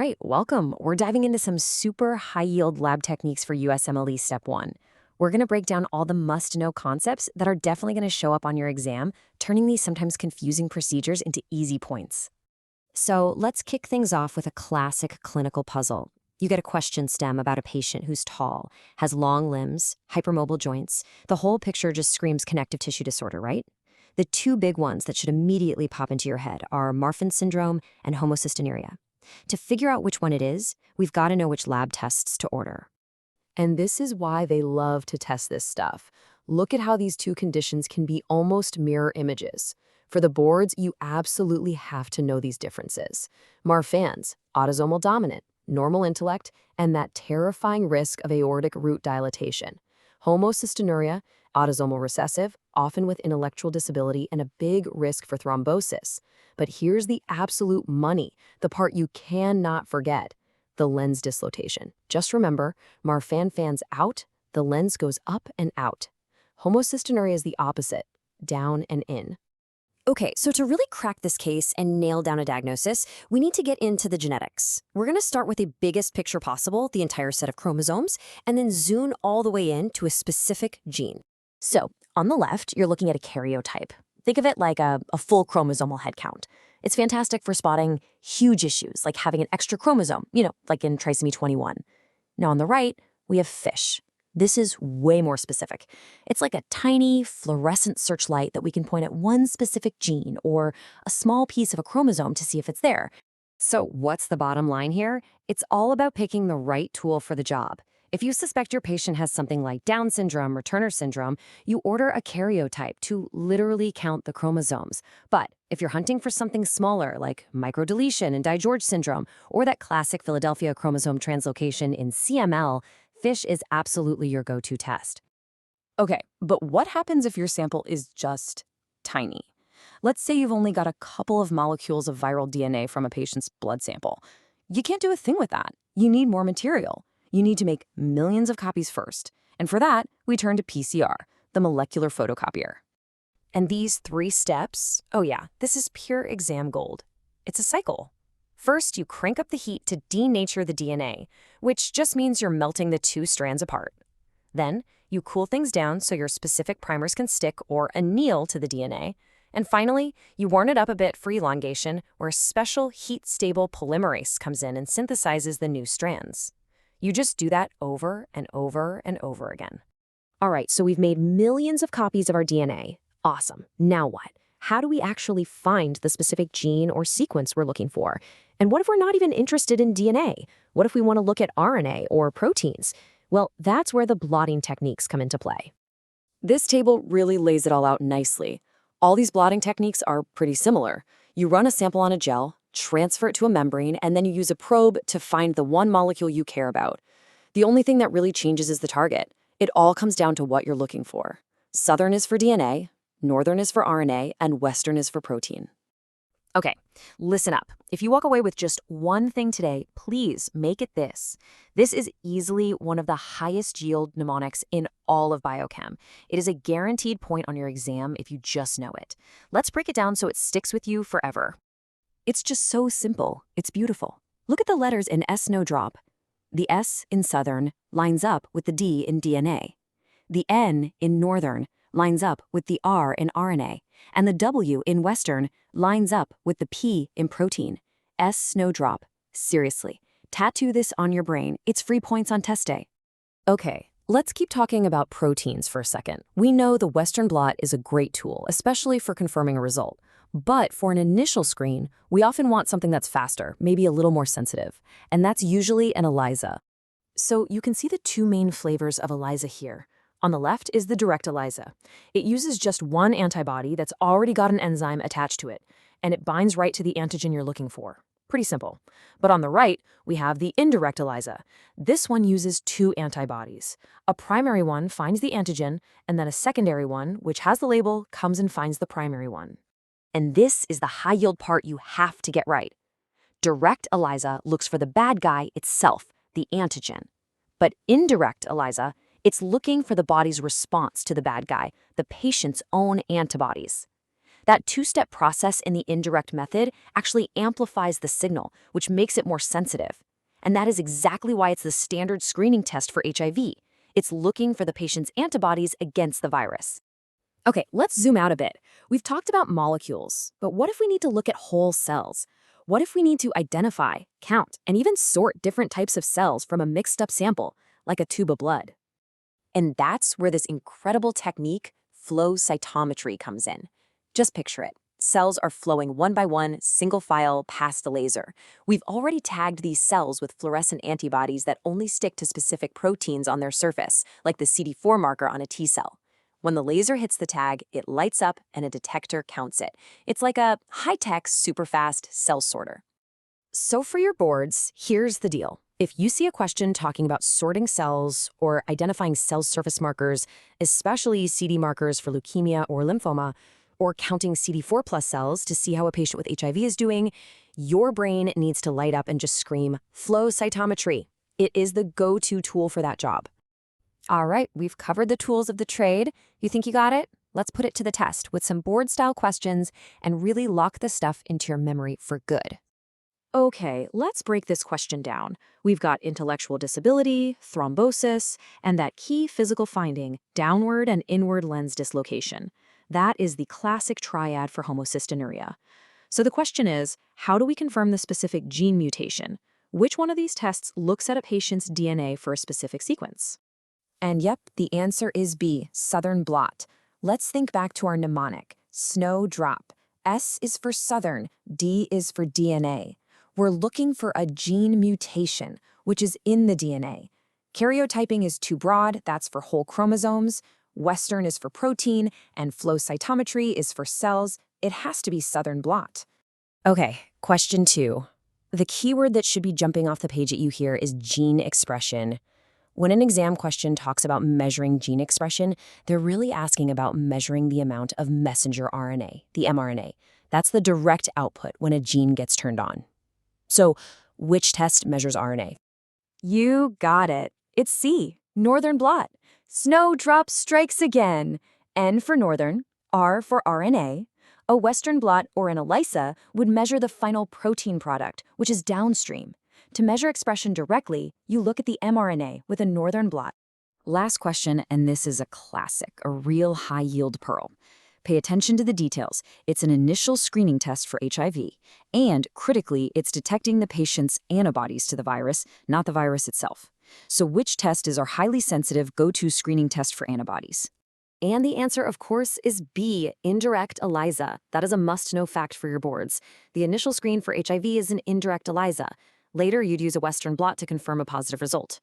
right, welcome. We're diving into some super high-yield lab techniques for USMLE Step 1. We're going to break down all the must-know concepts that are definitely going to show up on your exam, turning these sometimes confusing procedures into easy points. So let's kick things off with a classic clinical puzzle. You get a question stem about a patient who's tall, has long limbs, hypermobile joints. The whole picture just screams connective tissue disorder, right? The two big ones that should immediately pop into your head are Marfan syndrome and homocystinuria. To figure out which one it is, we've got to know which lab tests to order. And this is why they love to test this stuff. Look at how these two conditions can be almost mirror images. For the boards, you absolutely have to know these differences. Marfan's, autosomal dominant, normal intellect, and that terrifying risk of aortic root dilatation. Homocystinuria, autosomal recessive, often with intellectual disability and a big risk for thrombosis. But here's the absolute money, the part you cannot forget. The lens dislocation. Just remember, Marfan fans out, the lens goes up and out. Homocystinuria is the opposite, down and in. Okay, so to really crack this case and nail down a diagnosis, we need to get into the genetics. We're going to start with the biggest picture possible, the entire set of chromosomes, and then zoom all the way in to a specific gene. So, on the left, you're looking at a karyotype. Think of it like a full chromosomal head count. It's fantastic for spotting huge issues, like having an extra chromosome, like in trisomy 21. Now on the right, we have FISH. This is way more specific. It's like a tiny fluorescent searchlight that we can point at one specific gene or a small piece of a chromosome to see if it's there. So what's the bottom line here? It's all about picking the right tool for the job. If you suspect your patient has something like Down syndrome or Turner syndrome, you order a karyotype to literally count the chromosomes. But if you're hunting for something smaller, like microdeletion in DiGeorge syndrome, or that classic Philadelphia chromosome translocation in CML, FISH is absolutely your go-to test. Okay, but what happens if your sample is just tiny? Let's say you've only got a couple of molecules of viral DNA from a patient's blood sample. You can't do a thing with that. You need more material. You need to make millions of copies first. And for that, we turn to PCR, the molecular photocopier. And these 3 steps, oh yeah, this is pure exam gold. It's a cycle. First, you crank up the heat to denature the DNA, which just means you're melting the 2 strands apart. Then, you cool things down so your specific primers can stick or anneal to the DNA. And finally, you warm it up a bit for elongation, where a special heat-stable polymerase comes in and synthesizes the new strands. You just do that over and over and over again. All right, so we've made millions of copies of our DNA. Awesome. Now what? How do we actually find the specific gene or sequence we're looking for? And what if we're not even interested in DNA? What if we want to look at RNA or proteins? Well, that's where the blotting techniques come into play. This table really lays it all out nicely. All these blotting techniques are pretty similar. You run a sample on a gel, transfer it to a membrane, and then you use a probe to find the one molecule you care about. The only thing that really changes is the target. It all comes down to what you're looking for. Southern is for DNA, northern is for RNA, and western is for protein. Okay, listen up. If you walk away with just one thing today, please make it this. This is easily one of the highest yield mnemonics in all of biochem. It is a guaranteed point on your exam if you just know it. Let's break it down so it sticks with you forever. It's just so simple. It's beautiful. Look at the letters in S-no-drop. The S in Southern lines up with the D in DNA. The N in Northern lines up with the R in RNA. And the W in Western lines up with the P in protein. S-no-drop. Seriously. Tattoo this on your brain. It's free points on test day. Okay, let's keep talking about proteins for a second. We know the Western blot is a great tool, especially for confirming a result. But for an initial screen, we often want something that's faster, maybe a little more sensitive, and that's usually an ELISA. So you can see the 2 main flavors of ELISA here. On the left is the direct ELISA. It uses just one antibody that's already got an enzyme attached to it, and it binds right to the antigen you're looking for. Pretty simple. But on the right, we have the indirect ELISA. This one uses 2 antibodies. A primary one finds the antigen, and then a secondary one, which has the label, comes and finds the primary one. And this is the high-yield part you have to get right. Direct ELISA looks for the bad guy itself, the antigen. But indirect ELISA, it's looking for the body's response to the bad guy, the patient's own antibodies. That two-step process in the indirect method actually amplifies the signal, which makes it more sensitive. And that is exactly why it's the standard screening test for HIV. It's looking for the patient's antibodies against the virus. Okay, let's zoom out a bit. We've talked about molecules, but what if we need to look at whole cells? What if we need to identify, count, and even sort different types of cells from a mixed-up sample, like a tube of blood? And that's where this incredible technique, flow cytometry, comes in. Just picture it. Cells are flowing one by one, single file, past the laser. We've already tagged these cells with fluorescent antibodies that only stick to specific proteins on their surface, like the CD4 marker on a T cell. When the laser hits the tag, it lights up and a detector counts it. It's like a high-tech, super-fast cell sorter. So for your boards, here's the deal. If you see a question talking about sorting cells or identifying cell surface markers, especially CD markers for leukemia or lymphoma, or counting CD4 plus cells to see how a patient with HIV is doing, your brain needs to light up and just scream, flow cytometry. It is the go-to tool for that job. All right, we've covered the tools of the trade. You think you got it? Let's put it to the test with some board-style questions and really lock the stuff into your memory for good. Okay, let's break this question down. We've got intellectual disability, thrombosis, and that key physical finding, downward and inward lens dislocation. That is the classic triad for homocystinuria. So the question is, how do we confirm the specific gene mutation? Which one of these tests looks at a patient's DNA for a specific sequence? And yep, the answer is B, southern blot. Let's think back to our mnemonic, snowdrop. S is for southern, D is for DNA. We're looking for a gene mutation, which is in the DNA. Karyotyping is too broad, that's for whole chromosomes. Western is for protein, and flow cytometry is for cells. It has to be southern blot. Okay, question 2. The keyword that should be jumping off the page at you here is gene expression. When an exam question talks about measuring gene expression, they're really asking about measuring the amount of messenger RNA, the mRNA. That's the direct output when a gene gets turned on. So, which test measures RNA? You got it. It's C, northern blot. Snowdrop strikes again. N for northern, R for RNA. A western blot or an ELISA would measure the final protein product, which is downstream. To measure expression directly, you look at the mRNA with a northern blot. Last question, and this is a classic, a real high-yield pearl. Pay attention to the details. It's an initial screening test for HIV, and critically, it's detecting the patient's antibodies to the virus, not the virus itself. So which test is our highly sensitive go-to screening test for antibodies? And the answer, of course, is B, indirect ELISA. That is a must-know fact for your boards. The initial screen for HIV is an indirect ELISA. Later, you'd use a Western blot to confirm a positive result.